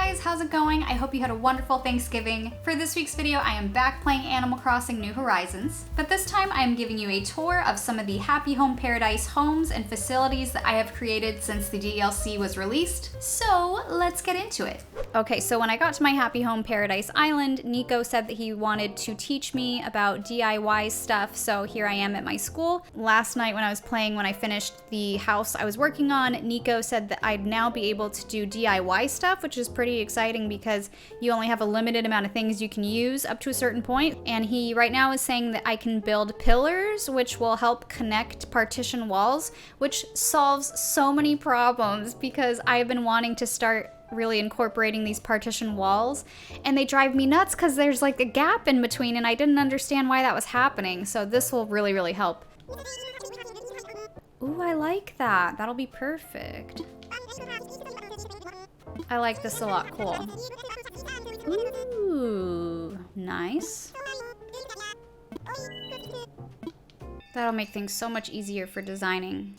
guys, how's it going? I hope you had a wonderful Thanksgiving. For this week's video, I am back playing Animal Crossing New Horizons, but this time I am giving you a tour of some of the Happy Home Paradise homes and facilities that I have created since the DLC was released. So let's get into it. Okay, so when I got to my Happy Home Paradise Island, Nico said that he wanted to teach me about DIY stuff, so here I am at my school. Last night when I was playing, when I finished the house I was working on, Nico said that I'd now be able to do DIY stuff, which is pretty exciting because you only have a limited amount of things you can use up to a certain point. And he right now is saying that I can build pillars, which will help connect partition walls, which solves so many problems because I've been wanting to start really incorporating these partition walls, and they drive me nuts because there's like a gap in between and I didn't understand why that was happening. So this will really help. Ooh, I like that. That'll be perfect. I like this a lot. Cool. Ooh, nice. That'll make things so much easier for designing.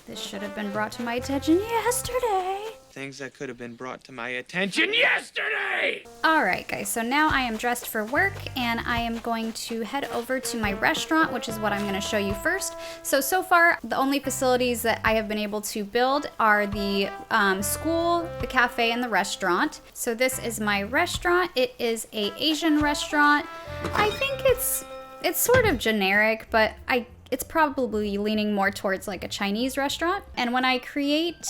This should have been brought to my attention yesterday. Things that could have been brought to my attention yesterday! Alright guys, so now I am dressed for work and I am going to head over to my restaurant, which is what I'm going to show you first. So far, the only facilities that I have been able to build are the school, the cafe, and the restaurant. So this is my restaurant. It is an Asian restaurant. I think it's sort of generic, but it's probably leaning more towards like a Chinese restaurant. And when I create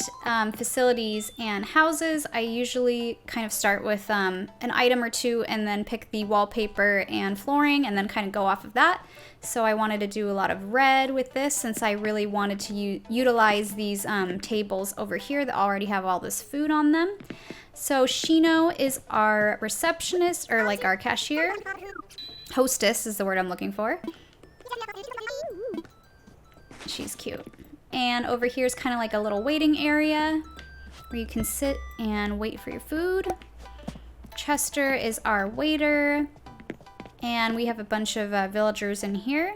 facilities and houses, I usually kind of start with an item or two and then pick the wallpaper and flooring and then kind of go off of that. So I wanted to do a lot of red with this since I really wanted to utilize these tables over here that already have all this food on them. So Shino is our receptionist, or like our cashier. Hostess is the word I'm looking for. She's cute. And over here is kind of like a little waiting area where you can sit and wait for your food. Chester is our waiter. And we have a bunch of villagers in here.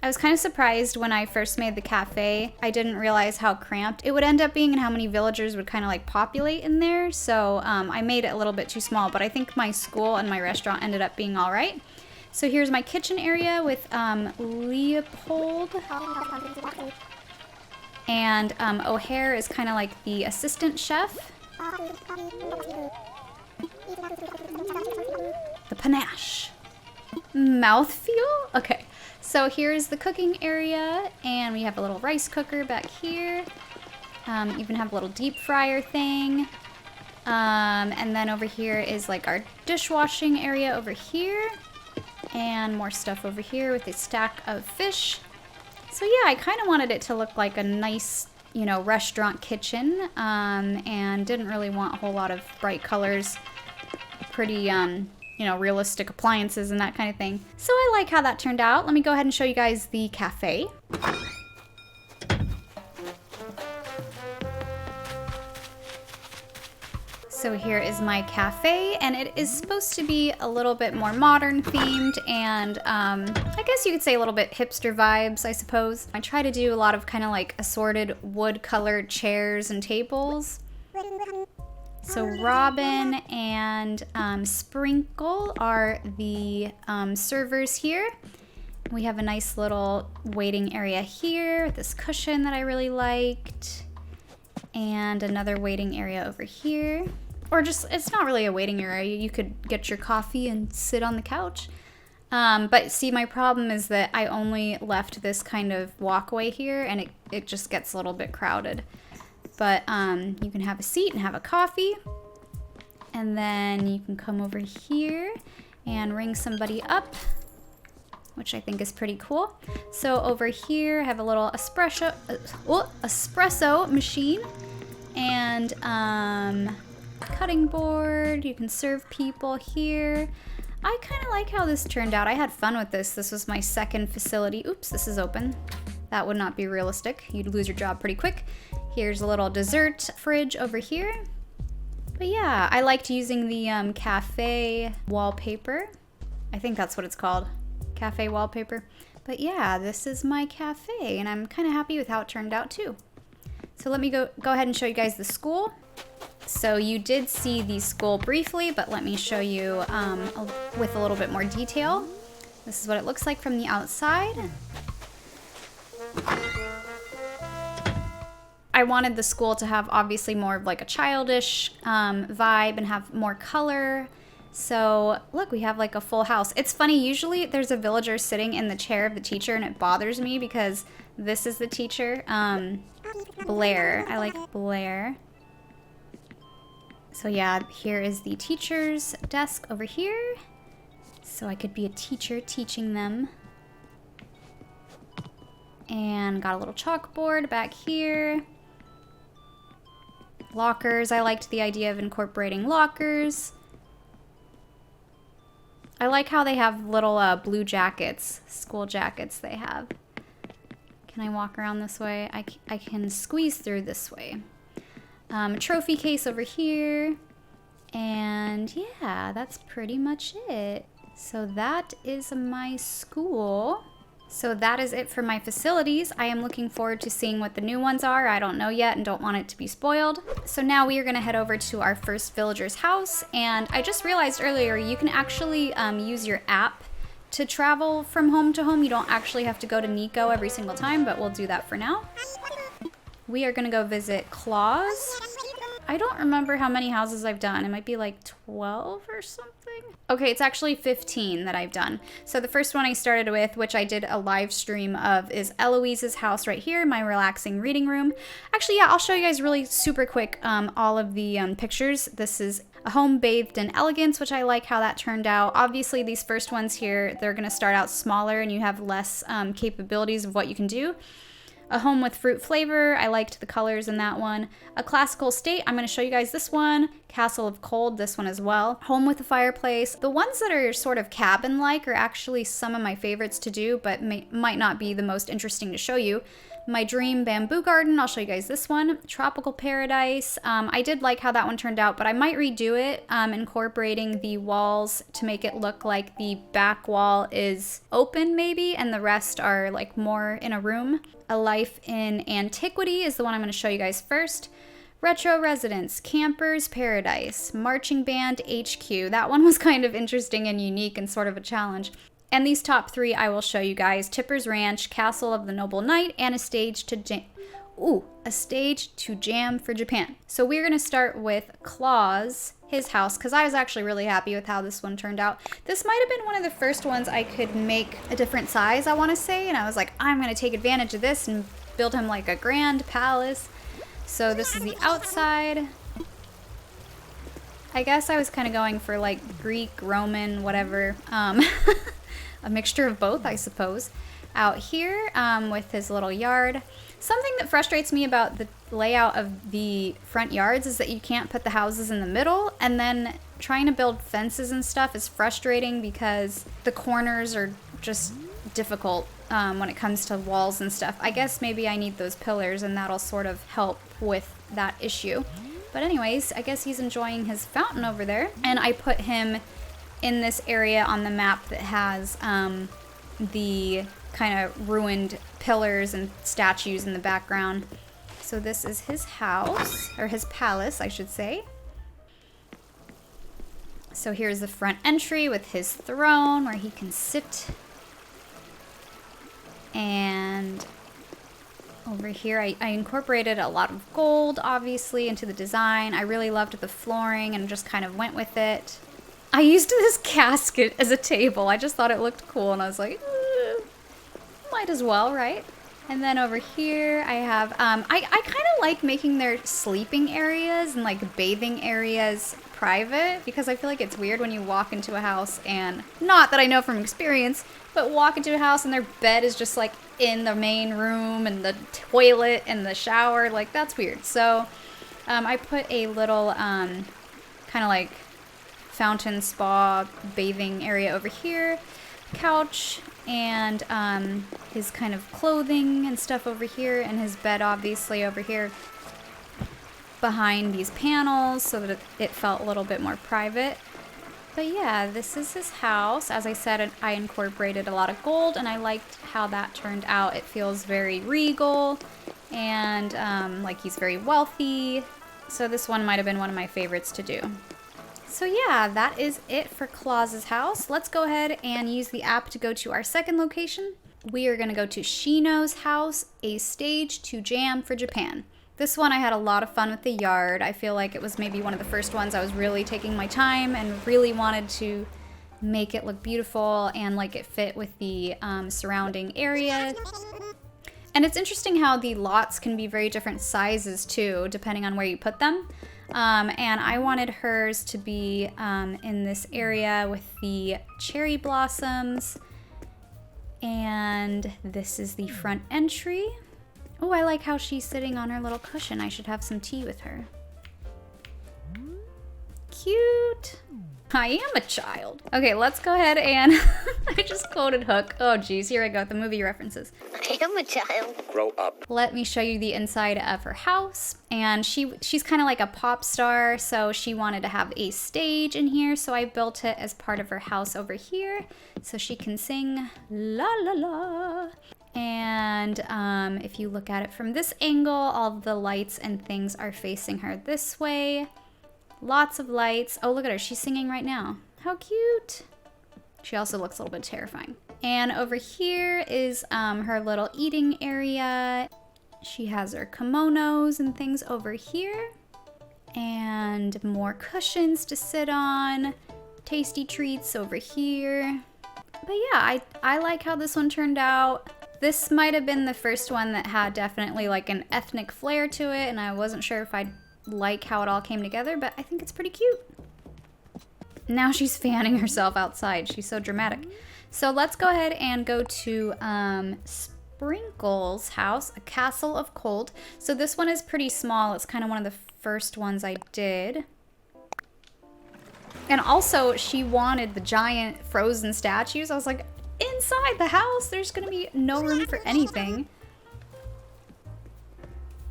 I was kind of surprised when I first made the cafe. I didn't realize how cramped it would end up being and how many villagers would kind of like populate in there. So I made it a little bit too small, but I think my school and my restaurant ended up being all right. So here's my kitchen area with Leopold. And O'Hare is kind of like the assistant chef. The panache. Mouthfeel? Okay. So here's the cooking area, and we have a little rice cooker back here. Even have a little deep fryer thing. And then over here is like our dishwashing area over here. And more stuff over here with a stack of fish. So yeah, I kind of wanted it to look like a nice, you know, restaurant kitchen, and didn't really want a whole lot of bright colors, pretty, you know, realistic appliances and that kind of thing. So I like how that turned out. Let me go ahead and show you guys the cafe. So here is my cafe, and it is supposed to be a little bit more modern themed and I guess you could say a little bit hipster vibes, I suppose. I try to do a lot of kind of like assorted wood colored chairs and tables. So Robin and Sprinkle are the servers here. We have a nice little waiting area here with this cushion that I really liked. And another waiting area over here. Or just, it's not really a waiting area. You could get your coffee and sit on the couch. But see, my problem is that I only left this kind of walkway here and it just gets a little bit crowded. But you can have a seat and have a coffee. And then you can come over here and ring somebody up, which I think is pretty cool. So over here, I have a little espresso machine and cutting board. You can serve people here. I kind of like how this turned out. I had fun with this. This was my second facility. Oops, this is open. That would not be realistic. You'd lose your job pretty quick. Here's a little dessert fridge over here. But yeah, I liked using the cafe wallpaper. I think that's what it's called. Cafe wallpaper. But yeah, this is my cafe, and I'm kind of happy with how it turned out too. So let me go ahead and show you guys the school. So you did see the school briefly, but let me show you with a little bit more detail. This is what it looks like from the outside. I wanted the school to have obviously more of like a childish vibe and have more color. So look, we have like a full house. It's funny, usually there's a villager sitting in the chair of the teacher and it bothers me because this is the teacher. Blair, I like Blair. So yeah, here is the teacher's desk over here. So I could be a teacher teaching them. And got a little chalkboard back here. Lockers, I liked the idea of incorporating lockers. I like how they have little blue jackets, school jackets they have. Can I walk around this way? I can squeeze through this way. A trophy case over here. And yeah, that's pretty much it. So that is my school. So that is it for my facilities. I am looking forward to seeing what the new ones are. I don't know yet and don't want it to be spoiled. So now we are gonna head over to our first villager's house. And I just realized earlier, you can actually use your app to travel from home to home. You don't actually have to go to Nico every single time, but we'll do that for now. We are gonna go visit Klaus. I don't remember how many houses I've done. It might be like 12 or something. Okay, it's actually 15 that I've done. So the first one I started with, which I did a live stream of, is Eloise's house right here, my relaxing reading room. Actually, yeah, I'll show you guys really super quick all of the pictures. This is a home bathed in elegance, which I like how that turned out. Obviously, these first ones here, they're gonna start out smaller and you have less capabilities of what you can do. A home with fruit flavor, I liked the colors in that one. A classical state, I'm gonna show you guys this one. Castle of Cold, this one as well. Home with a fireplace. The ones that are sort of cabin-like are actually some of my favorites to do, but might not be the most interesting to show you. My dream bamboo garden, I'll show you guys this one. Tropical paradise. I did like how that one turned out, but I might redo it, incorporating the walls to make it look like the back wall is open maybe, and the rest are like more in a room. A life in Antiquity is the one I'm going to show you guys first. Retro residence, campers paradise, marching band HQ. That one was kind of interesting and unique and sort of a challenge. And these top three I will show you guys. Tipper's Ranch, Castle of the Noble Knight, and a stage to jam for Japan. So we're gonna start with Klaus, his house, because I was actually really happy with how this one turned out. This might have been one of the first ones I could make a different size, I want to say, and I was like, I'm gonna take advantage of this and build him like a grand palace. So this is the outside. I guess I was kind of going for like Greek, Roman, whatever. A mixture of both, I suppose. Out here with his little yard. Something that frustrates me about the layout of the front yards is that you can't put the houses in the middle, and then trying to build fences and stuff is frustrating because the corners are just difficult when it comes to walls and stuff. I guess maybe I need those pillars and that'll sort of help with that issue. But anyways, I guess he's enjoying his fountain over there, and I put him in this area on the map that has the kind of ruined pillars and statues in the background. So this is his house, or his palace, I should say. So here's the front entry with his throne where he can sit. And over here, I incorporated a lot of gold, obviously, into the design. I really loved the flooring and just kind of went with it. I used this casket as a table. I just thought it looked cool, and I was like, might as well, right? And then over here, I have, I kind of like making their sleeping areas and like bathing areas private, because I feel like it's weird when you walk into a house and, not that I know from experience, but walk into a house and their bed is just like in the main room and the toilet and the shower. Like, that's weird. So I put a little kind of like fountain spa bathing area over here, couch, and his kind of clothing and stuff over here, and his bed obviously over here behind these panels so that it felt a little bit more private. But yeah, this is his house. As I said, I incorporated a lot of gold, and I liked how that turned out. It feels very regal and like he's very wealthy. So this one might have been one of my favorites to do. So yeah, that is it for Klaus's house. Let's go ahead and use the app to go to our second location. We are gonna go to Shino's house, a stage to jam for Japan. This one I had a lot of fun with the yard. I feel like it was maybe one of the first ones I was really taking my time and really wanted to make it look beautiful and like it fit with the surrounding area. And it's interesting how the lots can be very different sizes too, depending on where you put them. And I wanted hers to be in this area with the cherry blossoms. And this is the front entry. Oh, I like how she's sitting on her little cushion. I should have some tea with her. Cute. I am a child. Okay, let's go ahead and I just quoted Hook. Oh geez, here I go with the movie references. I am a child. Grow up. Let me show you the inside of her house. And she's kind of like a pop star, so she wanted to have a stage in here, so I built it as part of her house over here so she can sing la la la. And if you look at it from this angle, all of the lights and things are facing her this way. Lots of lights. Oh, look at her. She's singing right now. How cute. She also looks a little bit terrifying. And over here is her little eating area. She has her kimonos and things over here. And more cushions to sit on. Tasty treats over here. But yeah, I like how this one turned out. This might have been the first one that had definitely like an ethnic flair to it, and I wasn't sure if I'd like how it all came together, but I think it's pretty cute. Now she's fanning herself outside. She's so dramatic. So let's go ahead and go to Sprinkle's house, a castle of cold. So this one is pretty small. It's kind of one of the first ones I did. And also she wanted the giant frozen statues. I was like, inside the house, there's gonna be no room for anything.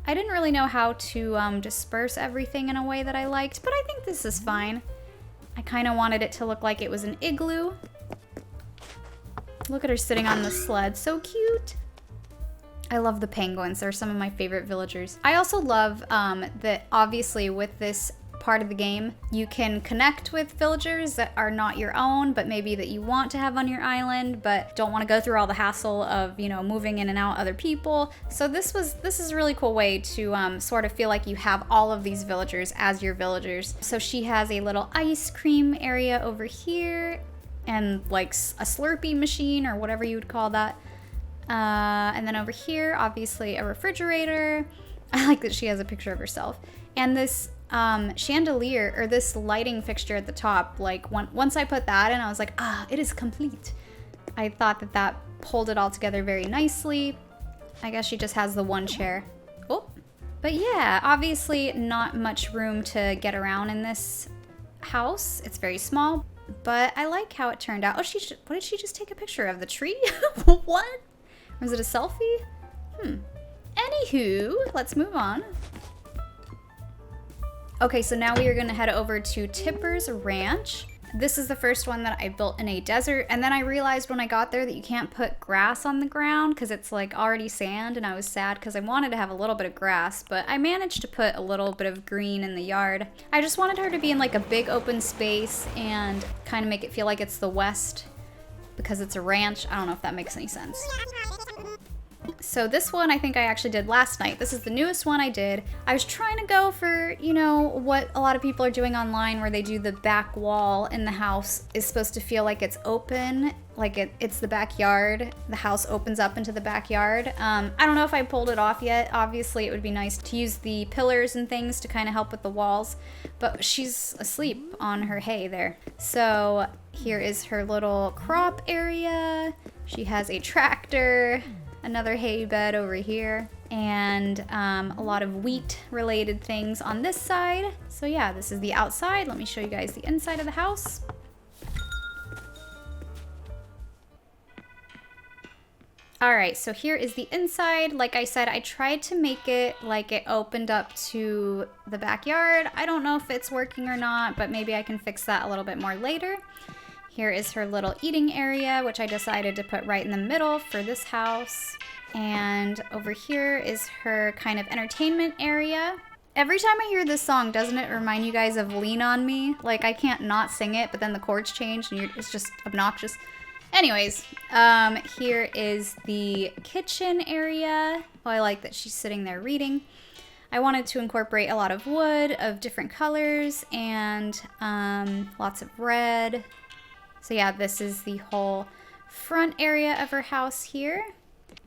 I didn't really know how to disperse everything in a way that I liked, but I think this is fine. I kind of wanted it to look like it was an igloo. Look at her sitting on the sled, so cute. I love the penguins, they're some of my favorite villagers. I also love that obviously with this part of the game, you can connect with villagers that are not your own, but maybe that you want to have on your island, but don't want to go through all the hassle of, you know, moving in and out other people. So this is a really cool way to sort of feel like you have all of these villagers as your villagers. So she has a little ice cream area over here, and like a Slurpee machine or whatever you would call that. And then over here, obviously a refrigerator. I like that she has a picture of herself. And this chandelier, or this lighting fixture at the top, like once I put that in, I was like, ah, it is complete. I thought that that pulled it all together very nicely. I guess she just has the one chair. Oh, but yeah, obviously not much room to get around in this house. It's very small, but I like how it turned out. Oh, what did she just take a picture of? The tree? What? Was it a selfie? Anywho, let's move on. Okay, so now we are gonna head over to Tipper's Ranch. This is the first one that I built in a desert, and then I realized when I got there that you can't put grass on the ground because it's like already sand, and I was sad because I wanted to have a little bit of grass, but I managed to put a little bit of green in the yard. I just wanted her to be in like a big open space and kind of make it feel like it's the West because it's a ranch. I don't know if that makes any sense. So this one I think I actually did last night. This is the newest one I did. I was trying to go for, you know, what a lot of people are doing online where they do the back wall in the house is supposed to feel like it's open, like it's the backyard. The house opens up into the backyard. I don't know if I pulled it off yet. Obviously it would be nice to use the pillars and things to kind of help with the walls, but she's asleep on her hay there. So here is her little crop area. She has a tractor, another hay bed over here, and a lot of wheat related things on this side. So yeah, this is the outside. Let me show you guys the inside of the house. All right, so here is the inside. Like I said, I tried to make it like it opened up to the backyard. I don't know if it's working or not, but maybe I can fix that a little bit more later. Here is her little eating area, which I decided to put right in the middle for this house. And over here is her kind of entertainment area. Every time I hear this song, doesn't it remind you guys of Lean On Me? Like, I can't not sing it, but then the chords change and it's just obnoxious. Anyways, here is the kitchen area. Oh, I like that she's sitting there reading. I wanted to incorporate a lot of wood of different colors and lots of red. So yeah, this is the whole front area of her house here.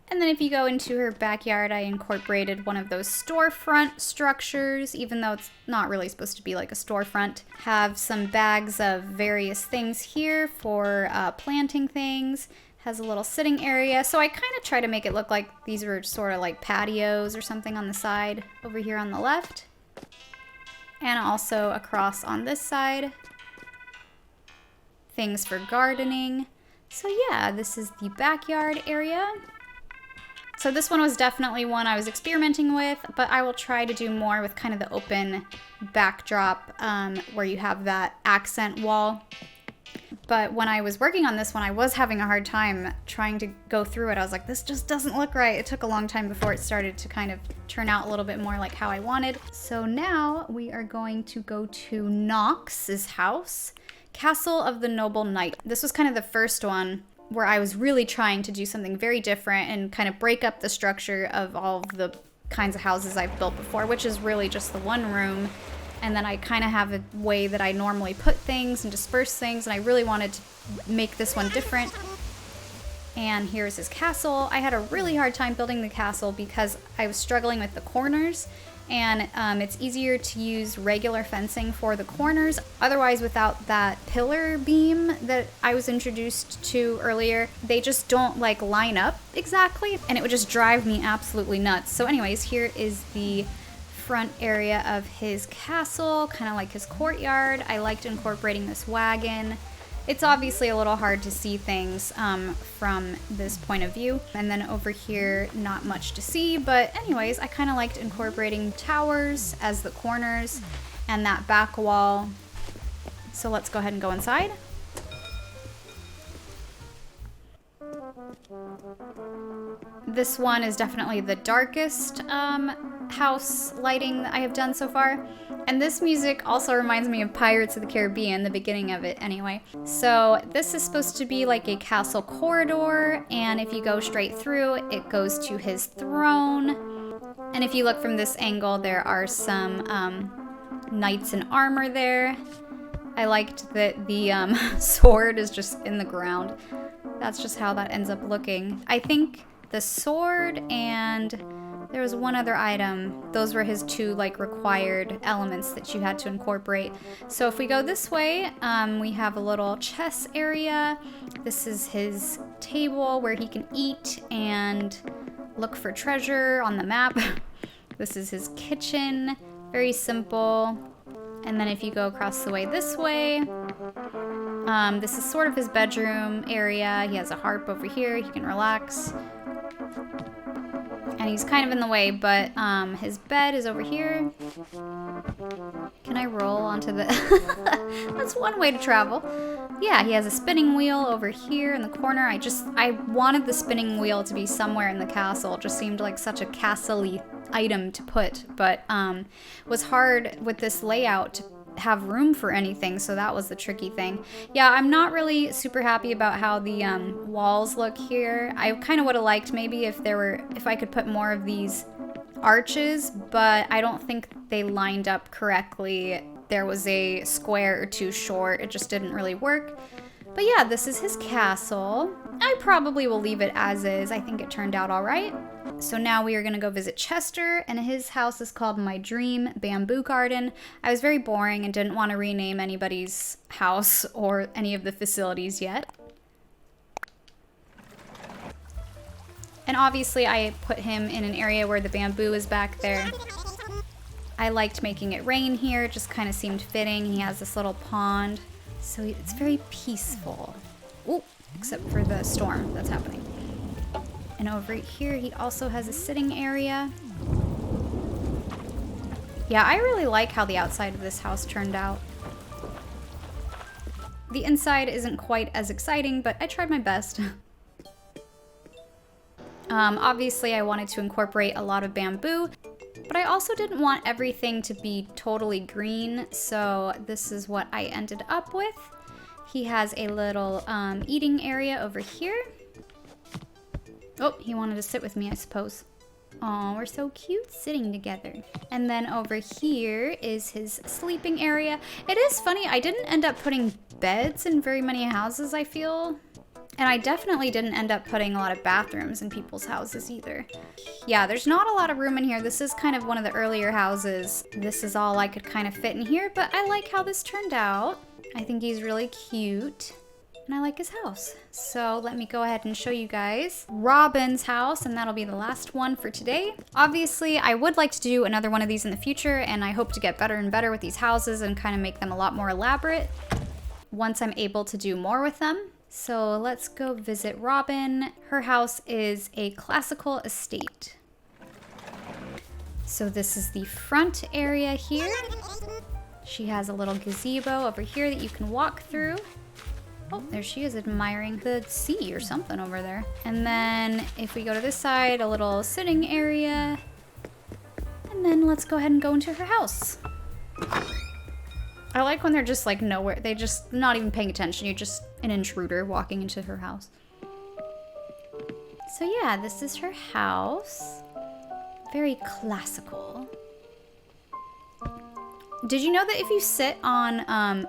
And then if you go into her backyard, I incorporated one of those storefront structures, even though it's not really supposed to be like a storefront. Have some bags of various things here for planting things. Has a little sitting area. So I kind of try to make it look like these were sort of like patios or something on the side over here on the left. And also across on this side. Things for gardening. So yeah, this is the backyard area. So this one was definitely one I was experimenting with, but I will try to do more with kind of the open backdrop where you have that accent wall. But when I was working on this one, I was having a hard time trying to go through it. I was like, this just doesn't look right. It took a long time before it started to kind of turn out a little bit more like how I wanted. So now we are going to go to Knox's house, Castle of the Noble Knight. This was kind of the first one where I was really trying to do something very different and kind of break up the structure of all of the kinds of houses I've built before, which is really just the one room. And then I kind of have a way that I normally put things and disperse things, and I really wanted to make this one different. And here's his castle. I had a really hard time building the castle because I was struggling with the corners, and it's easier to use regular fencing for the corners. Otherwise, without that pillar beam that I was introduced to earlier, they just don't like line up exactly, and it would just drive me absolutely nuts. So anyways, here is the front area of his castle, kind of like his courtyard. I liked incorporating this wagon. It's obviously a little hard to see things from this point of view. And then over here, not much to see, but anyways, I kind of liked incorporating towers as the corners and that back wall. So let's go ahead and go inside. This one is definitely the darkest house lighting that I have done so far. And this music also reminds me of Pirates of the Caribbean, the beginning of it anyway. So this is supposed to be like a castle corridor, and if you go straight through, it goes to his throne. And if you look from this angle, there are some knights in armor there. I liked that the sword is just in the ground. That's just how that ends up looking. I think the sword and there was one other item. Those were his two like required elements that you had to incorporate. So if we go this way, we have a little chess area. This is his table where he can eat and look for treasure on the map. This is his kitchen, very simple. And then if you go across the way this way, this is sort of his bedroom area. He has a harp over here, he can relax. And he's kind of in the way, but his bed is over here. Can I roll onto the... That's one way to travel. Yeah, he has a spinning wheel over here in the corner. I wanted the spinning wheel to be somewhere in the castle. It just seemed like such a castle-y item to put, but was hard with this layout to have room for anything, so that was the tricky thing. Yeah, I'm not really super happy about how the walls look here. I kind of would have liked maybe if I could put more of these arches, but I don't think they lined up correctly. There was a square or two short. It just didn't really work. But yeah, this is his castle. I probably will leave it as is. I think it turned out all right. So now we are going to go visit Chester, and his house is called My Dream Bamboo Garden. I was very boring and didn't want to rename anybody's house or any of the facilities yet. And obviously I put him in an area where the bamboo is back there. I liked making it rain here, it just kind of seemed fitting. He has this little pond, so it's very peaceful. Ooh, except for the storm that's happening. And over here, he also has a sitting area. Yeah, I really like how the outside of this house turned out. The inside isn't quite as exciting, but I tried my best. Obviously, I wanted to incorporate a lot of bamboo. But I also didn't want everything to be totally green, so this is what I ended up with. He has a little eating area over here. Oh, he wanted to sit with me, I suppose. Oh, we're so cute sitting together. And then over here is his sleeping area. It is funny, I didn't end up putting beds in very many houses, I feel. And I definitely didn't end up putting a lot of bathrooms in people's houses either. Yeah, there's not a lot of room in here. This is kind of one of the earlier houses. This is all I could kind of fit in here, but I like how this turned out. I think he's really cute. And I like his house. So let me go ahead and show you guys Robin's house, and that'll be the last one for today. Obviously, I would like to do another one of these in the future, and I hope to get better and better with these houses and kind of make them a lot more elaborate once I'm able to do more with them. So let's go visit Robin. Her house is a classical estate. So this is the front area here. She has a little gazebo over here that you can walk through. Oh, there she is admiring the sea or something over there. And then if we go to this side, a little sitting area. And then let's go ahead and go into her house. I like when they're just like nowhere. They just not even paying attention. You're just an intruder walking into her house. So yeah, this is her house. Very classical. Did you know that if you sit on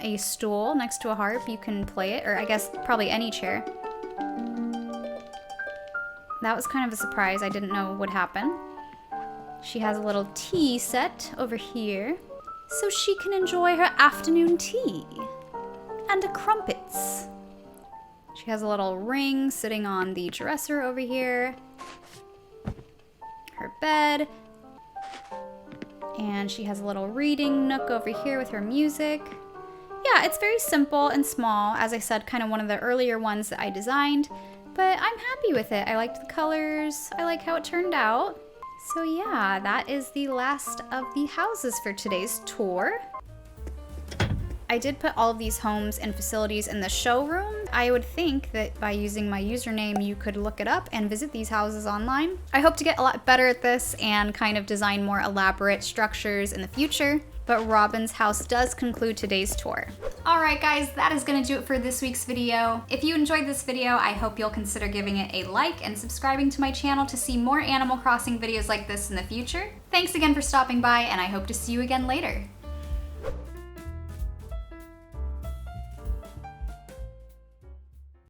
a stool next to a harp, you can play it? Or I guess probably any chair. That was kind of a surprise. I didn't know would happen. She has a little tea set over here, so she can enjoy her afternoon tea. And crumpets. She has a little ring sitting on the dresser over here. Her bed. And she has a little reading nook over here with her music. Yeah, it's very simple and small. As I said, kind of one of the earlier ones that I designed. But I'm happy with it. I liked the colors. I like how it turned out. So yeah, that is the last of the houses for today's tour. I did put all of these homes and facilities in the showroom. I would think that by using my username, you could look it up and visit these houses online. I hope to get a lot better at this and kind of design more elaborate structures in the future. But Robin's house does conclude today's tour. All right, guys, that is gonna do it for this week's video. If you enjoyed this video, I hope you'll consider giving it a like and subscribing to my channel to see more Animal Crossing videos like this in the future. Thanks again for stopping by, and I hope to see you again later.